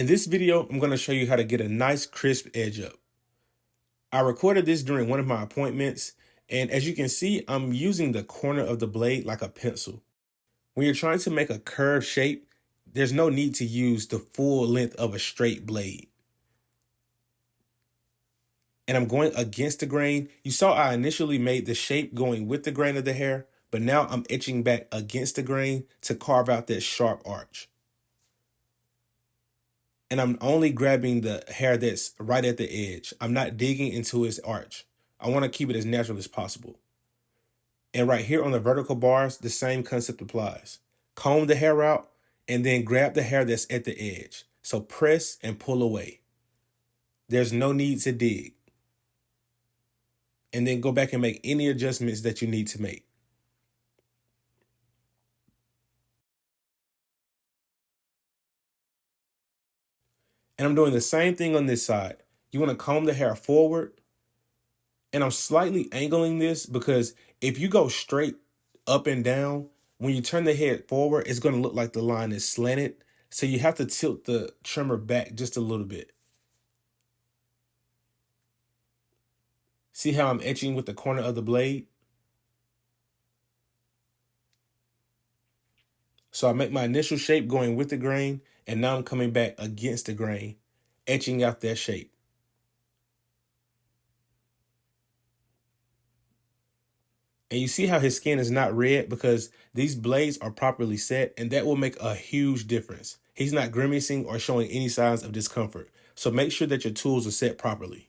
In this video, I'm going to show you how to get a nice crisp edge up. I recorded this during one of my appointments, and as you can see, I'm using the corner of the blade like a pencil. When you're trying to make a curved shape, there's no need to use the full length of a straight blade. And I'm going against the grain. You saw I initially made the shape going with the grain of the hair, but now I'm etching back against the grain to carve out that sharp arch. And I'm only grabbing the hair that's right at the edge. I'm not digging into its arch. I want to keep it as natural as possible. And right here on the vertical bars, the same concept applies. Comb the hair out and then grab the hair that's at the edge. So press and pull away. There's no need to dig. And then go back and make any adjustments that you need to make. And I'm doing the same thing on this side. You want to comb the hair forward. And I'm slightly angling this because if you go straight up and down, when you turn the head forward, it's going to look like the line is slanted. So you have to tilt the trimmer back just a little bit. See how I'm etching with the corner of the blade? So I make my initial shape going with the grain, and now I'm coming back against the grain, etching out that shape. And you see how his skin is not red because these blades are properly set, and that will make a huge difference. He's not grimacing or showing any signs of discomfort. So make sure that your tools are set properly.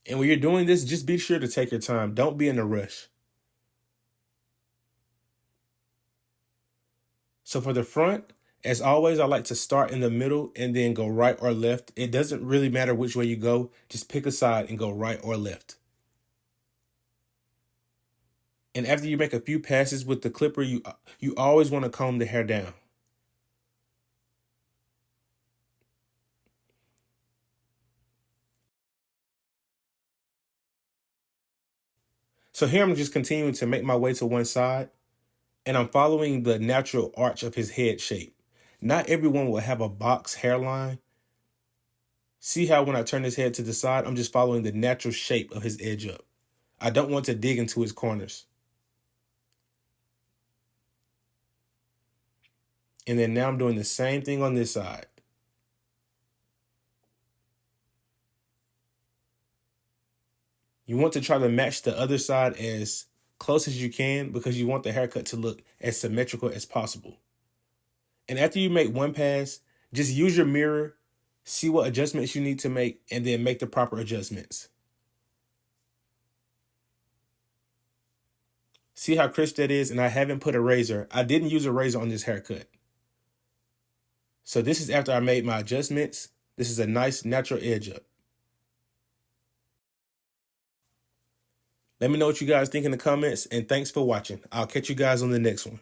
And when you're doing this, just be sure to take your time. Don't be in a rush. So for the front, as always, I like to start in the middle and then go right or left. It doesn't really matter which way you go. Just pick a side and go right or left. And after you make a few passes with the clipper, you always want to comb the hair down. So here I'm just continuing to make my way to one side, and I'm following the natural arch of his head shape. Not everyone will have a box hairline. See how when I turn his head to the side, I'm just following the natural shape of his edge up. I don't want to dig into his corners. And then now I'm doing the same thing on this side. You want to try to match the other side as close as you can because you want the haircut to look as symmetrical as possible. And after you make one pass, just use your mirror, see what adjustments you need to make, and then make the proper adjustments. See how crisp that is? And I haven't put a razor. I didn't use a razor on this haircut. So this is after I made my adjustments. This is a nice natural edge up. Let me know what you guys think in the comments, and thanks for watching. I'll catch you guys on the next one.